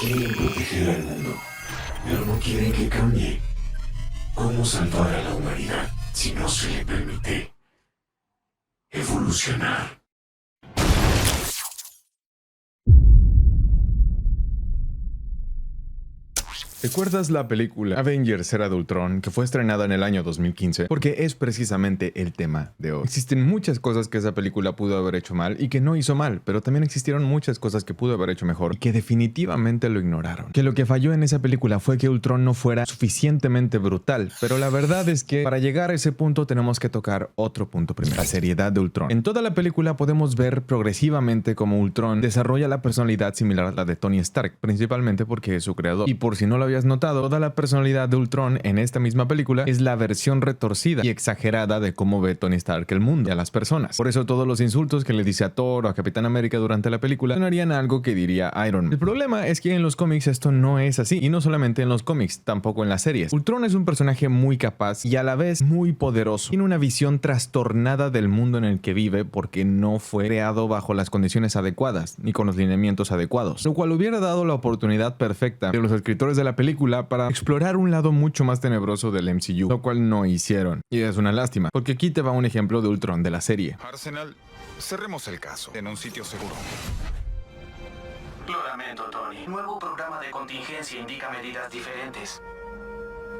Quieren proteger al mundo, pero no quieren que cambie. ¿Cómo salvar a la humanidad si no se le permite evolucionar? ¿Recuerdas la película Avengers Era de Ultron, que fue estrenada en el año 2015? Porque es precisamente el tema de hoy. Existen muchas cosas que esa película pudo haber hecho mal y que no hizo mal, pero también existieron muchas cosas que pudo haber hecho mejor y que definitivamente lo ignoraron. Que lo que falló en esa película fue que Ultron no fuera suficientemente brutal, pero la verdad es que para llegar a ese punto tenemos que tocar otro punto primero: la seriedad de Ultron. En toda la película podemos ver progresivamente cómo Ultron desarrolla la personalidad similar a la de Tony Stark, principalmente porque es su creador. Y por si no lo habías notado, toda la personalidad de Ultron en esta misma película es la versión retorcida y exagerada de cómo ve Tony Stark el mundo y a las personas. Por eso todos los insultos que le dice a Thor o a Capitán América durante la película sonarían algo que diría Iron Man. El problema es que en los cómics esto no es así, y no solamente en los cómics, tampoco en las series. Ultron es un personaje muy capaz y a la vez muy poderoso. Tiene una visión trastornada del mundo en el que vive porque no fue creado bajo las condiciones adecuadas ni con los lineamientos adecuados, lo cual hubiera dado la oportunidad perfecta de los escritores de la película para explorar un lado mucho más tenebroso del MCU, lo cual no hicieron. Y es una lástima, porque aquí te va un ejemplo de Ultron de la serie. Arsenal, cerremos el caso en un sitio seguro. Lo lamento, Tony. Nuevo programa de contingencia indica medidas diferentes.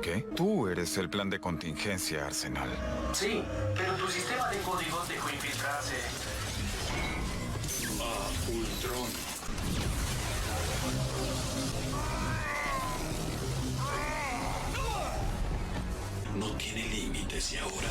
¿Qué? Tú eres el plan de contingencia, Arsenal. Sí, pero tu sistema de códigos dejó infiltrarse a Ultron. No tiene límites y ahora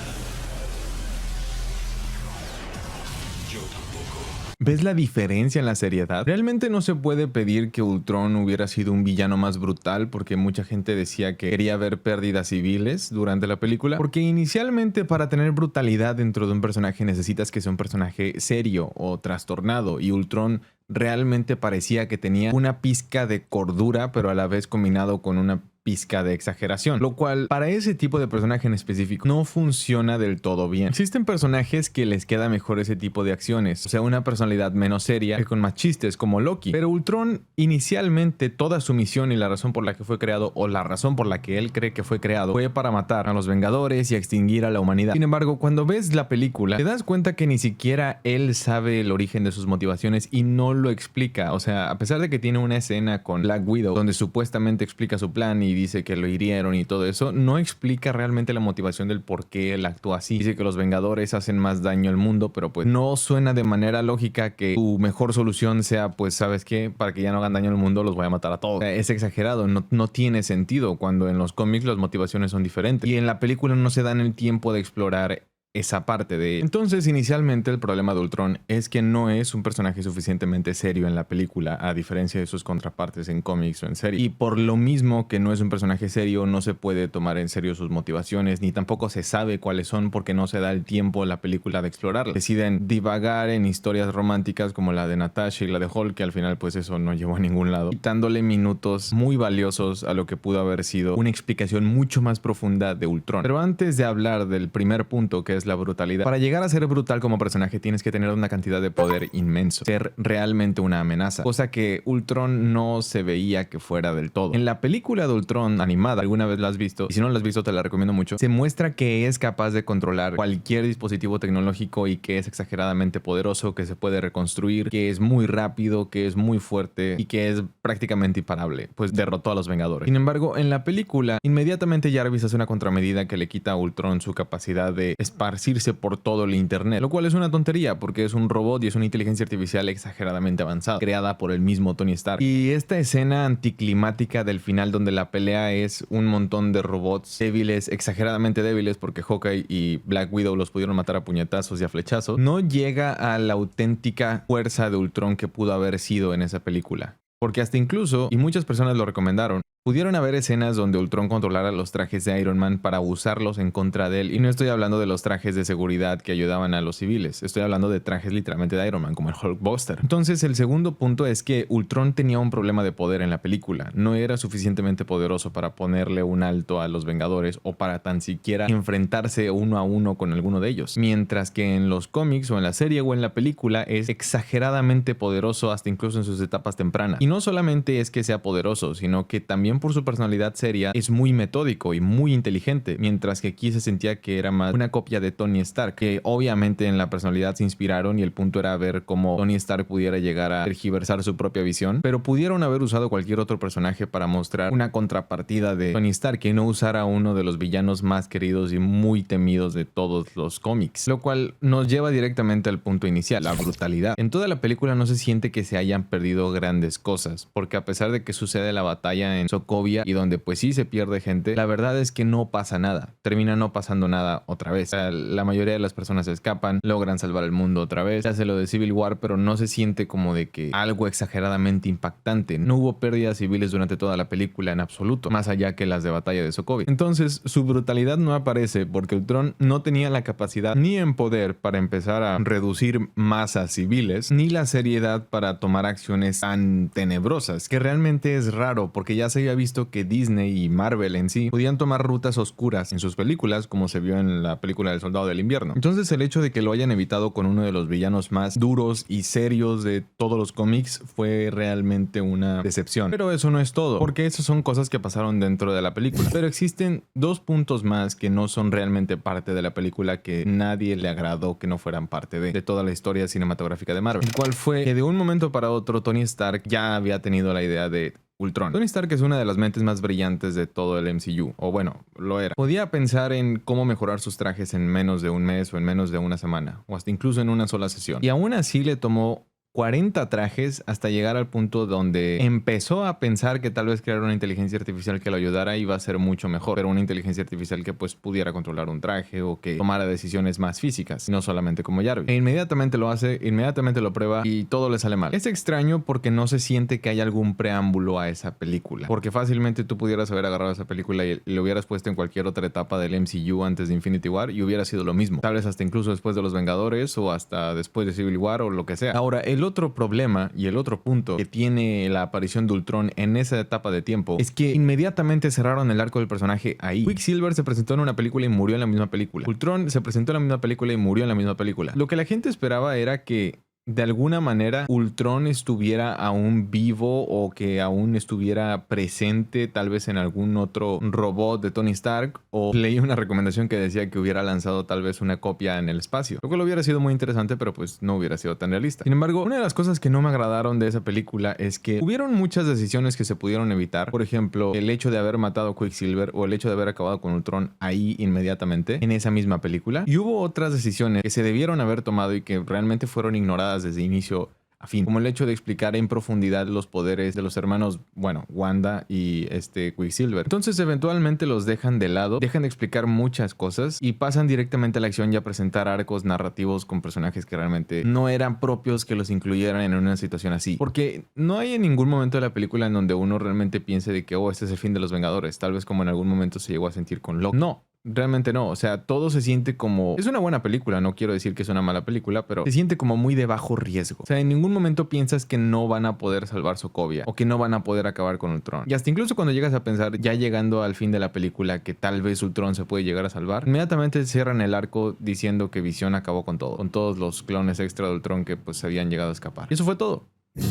yo tampoco. ¿Ves la diferencia en la seriedad? Realmente no se puede pedir que Ultron hubiera sido un villano más brutal, porque mucha gente decía que quería ver pérdidas civiles durante la película, porque inicialmente para tener brutalidad dentro de un personaje necesitas que sea un personaje serio o trastornado, y Ultron realmente parecía que tenía una pizca de cordura, pero a la vez combinado con una pizca de exageración, lo cual para ese tipo de personaje en específico no funciona del todo bien. Existen personajes que les queda mejor ese tipo de acciones, o sea, una personalidad menos seria y con más chistes, como Loki. Pero Ultron, inicialmente toda su misión y la razón por la que fue creado, o la razón por la que él cree que fue creado, fue para matar a los Vengadores y extinguir a la humanidad. Sin embargo, cuando ves la película, te das cuenta que ni siquiera él sabe el origen de sus motivaciones y no lo explica. O sea, a pesar de que tiene una escena con Black Widow donde supuestamente explica su plan y dice que lo hirieron y todo eso, no explica realmente la motivación del por qué él actúa así. Dice que los Vengadores hacen más daño al mundo, pero pues no suena de manera lógica que tu mejor solución sea, pues, ¿sabes qué? Para que ya no hagan daño al mundo, los voy a matar a todos. O sea, es exagerado, no tiene sentido, cuando en los cómics las motivaciones son diferentes y en la película no se dan el tiempo de explorar esa parte de... Entonces, inicialmente el problema de Ultron es que no es un personaje suficientemente serio en la película, a diferencia de sus contrapartes en cómics o en serie. Y por lo mismo que no es un personaje serio, no se puede tomar en serio sus motivaciones, ni tampoco se sabe cuáles son, porque no se da el tiempo a la película de explorarlas. Deciden divagar en historias románticas como la de Natasha y la de Hulk, que al final pues eso no llevó a ningún lado, quitándole minutos muy valiosos a lo que pudo haber sido una explicación mucho más profunda de Ultron. Pero antes de hablar del primer punto, que es la brutalidad, para llegar a ser brutal como personaje tienes que tener una cantidad de poder inmenso, ser realmente una amenaza, cosa que Ultron no se veía que fuera del todo. En la película de Ultron animada, alguna vez la has visto, y si no la has visto te la recomiendo mucho, se muestra que es capaz de controlar cualquier dispositivo tecnológico y que es exageradamente poderoso, que se puede reconstruir, que es muy rápido, que es muy fuerte y que es prácticamente imparable, pues derrotó a los Vengadores. Sin embargo, en la película, inmediatamente Jarvis hace una contramedida que le quita a Ultron su capacidad de esparcirse por todo el internet, lo cual es una tontería porque es un robot y es una inteligencia artificial exageradamente avanzada, creada por el mismo Tony Stark. Y esta escena anticlimática del final, donde la pelea es un montón de robots débiles, exageradamente débiles, porque Hawkeye y Black Widow los pudieron matar a puñetazos y a flechazos, no llega a la auténtica fuerza de Ultron que pudo haber sido en esa película. Porque hasta incluso, y muchas personas lo recomendaron, Pudieron haber escenas donde Ultron controlara los trajes de Iron Man para usarlos en contra de él. Y no estoy hablando de los trajes de seguridad que ayudaban a los civiles. Estoy hablando de trajes literalmente de Iron Man, como el Hulkbuster. Entonces, el segundo punto es que Ultron tenía un problema de poder en la película. No era suficientemente poderoso para ponerle un alto a los Vengadores o para tan siquiera enfrentarse uno a uno con alguno de ellos. Mientras que en los cómics o en la serie o en la película es exageradamente poderoso hasta incluso en sus etapas tempranas. Y no solamente es que sea poderoso, sino que también por su personalidad seria es muy metódico y muy inteligente, mientras que aquí se sentía que era más una copia de Tony Stark, que obviamente en la personalidad se inspiraron y el punto era ver cómo Tony Stark pudiera llegar a tergiversar su propia visión, pero pudieron haber usado cualquier otro personaje para mostrar una contrapartida de Tony Stark que no usara uno de los villanos más queridos y muy temidos de todos los cómics, lo cual nos lleva directamente al punto inicial, la brutalidad. En toda la película no se siente que se hayan perdido grandes cosas, porque a pesar de que sucede la batalla en Sokovia y donde pues sí se pierde gente, la verdad es que no pasa nada, termina no pasando nada otra vez. O sea, la mayoría de las personas escapan, logran salvar el mundo otra vez, se hace lo de Civil War, pero no se siente como de que algo exageradamente impactante. No hubo pérdidas civiles durante toda la película en absoluto, más allá que las de batalla de Sokovia. Entonces su brutalidad no aparece porque Ultron no tenía la capacidad ni en poder para empezar a reducir masas civiles, ni la seriedad para tomar acciones tan tenebrosas, que realmente es raro porque ya se había visto que Disney y Marvel en sí podían tomar rutas oscuras en sus películas, como se vio en la película del Soldado del Invierno. Entonces el hecho de que lo hayan evitado con uno de los villanos más duros y serios de todos los cómics fue realmente una decepción. Pero eso no es todo, porque esas son cosas que pasaron dentro de la película. Pero existen dos puntos más que no son realmente parte de la película, que nadie le agradó que no fueran parte de toda la historia cinematográfica de Marvel. El cual fue que de un momento para otro Tony Stark ya había tenido la idea de Ultron. Tony Stark es una de las mentes más brillantes de todo el MCU, o bueno, lo era. Podía pensar en cómo mejorar sus trajes en menos de un mes o en menos de una semana, o hasta incluso en una sola sesión. Y aún así le tomó 40 trajes hasta llegar al punto donde empezó a pensar que tal vez crear una inteligencia artificial que lo ayudara iba a ser mucho mejor, pero una inteligencia artificial que pues pudiera controlar un traje o que tomara decisiones más físicas, no solamente como Jarvis. E inmediatamente lo hace, inmediatamente lo prueba y todo le sale mal. Es extraño porque no se siente que haya algún preámbulo a esa película, porque fácilmente tú pudieras haber agarrado esa película y lo hubieras puesto en cualquier otra etapa del MCU antes de Infinity War y hubiera sido lo mismo, tal vez hasta incluso después de los Vengadores o hasta después de Civil War o lo que sea. Ahora, el otro problema y el otro punto que tiene la aparición de Ultron en esa etapa de tiempo es que inmediatamente cerraron el arco del personaje ahí. Quicksilver se presentó en una película y murió en la misma película. Ultron se presentó en la misma película y murió en la misma película. Lo que la gente esperaba era que de alguna manera Ultron estuviera aún vivo o que aún estuviera presente tal vez en algún otro robot de Tony Stark, o leí una recomendación que decía que hubiera lanzado tal vez una copia en el espacio, lo cual hubiera sido muy interesante, pero pues no hubiera sido tan realista. Sin embargo, una de las cosas que no me agradaron de esa película es que hubieron muchas decisiones que se pudieron evitar. Por ejemplo, el hecho de haber matado a Quicksilver o el hecho de haber acabado con Ultron ahí inmediatamente en esa misma película, y hubo otras decisiones que se debieron haber tomado y que realmente fueron ignoradas desde inicio a fin, como el hecho de explicar en profundidad los poderes de los hermanos, bueno, Wanda y Quicksilver. Entonces eventualmente los dejan de lado, dejan de explicar muchas cosas y pasan directamente a la acción y a presentar arcos narrativos con personajes que realmente no eran propios que los incluyeran en una situación así, porque no hay en ningún momento de la película en donde uno realmente piense de que este es el fin de los Vengadores, tal vez como en algún momento se llegó a sentir con Loki. No, realmente no, o sea, todo se siente como... Es una buena película, no quiero decir que es una mala película, pero se siente como muy de bajo riesgo. O sea, en ningún momento piensas que no van a poder salvar Sokovia o que no van a poder acabar con Ultron. Y hasta incluso cuando llegas a pensar, ya llegando al fin de la película, que tal vez Ultron se puede llegar a salvar, inmediatamente cierran el arco diciendo que Visión acabó con todo, con todos los clones extra de Ultron que pues habían llegado a escapar. Y eso fue todo.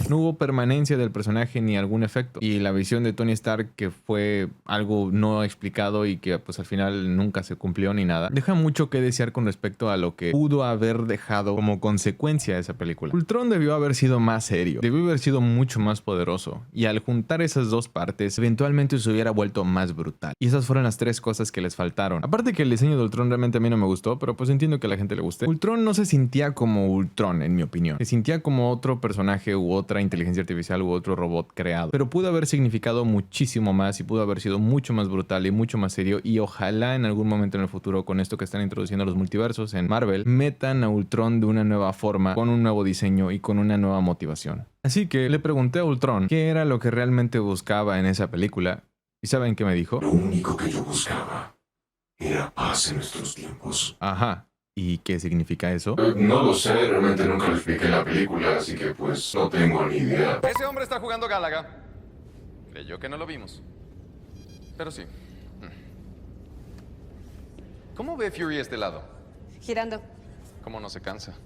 No hubo permanencia del personaje ni algún efecto. Y la visión de Tony Stark, que fue algo no explicado y que pues al final nunca se cumplió ni nada, deja mucho que desear con respecto a lo que pudo haber dejado como consecuencia de esa película. Ultron debió haber sido más serio, debió haber sido mucho más poderoso, y al juntar esas dos partes eventualmente se hubiera vuelto más brutal. Y esas fueron las tres cosas que les faltaron. Aparte que el diseño de Ultron realmente a mí no me gustó, pero pues entiendo que a la gente le guste. Ultron no se sentía como Ultron, en mi opinión. Se sentía como otro personaje u otra inteligencia artificial u otro robot creado, pero pudo haber significado muchísimo más y pudo haber sido mucho más brutal y mucho más serio, y ojalá en algún momento en el futuro, con esto que están introduciendo los multiversos en Marvel, metan a Ultron de una nueva forma, con un nuevo diseño y con una nueva motivación. Así que le pregunté a Ultron qué era lo que realmente buscaba en esa película, ¿Y saben qué me dijo? Lo único que yo buscaba era paz en nuestros tiempos. Ajá. ¿Y qué significa eso? No lo sé, realmente nunca le expliqué la película, así que pues no tengo ni idea. Ese hombre está jugando Gálaga. Creyó que no lo vimos. Pero sí. ¿Cómo ve Fury este lado? Girando. ¿Cómo no se cansa?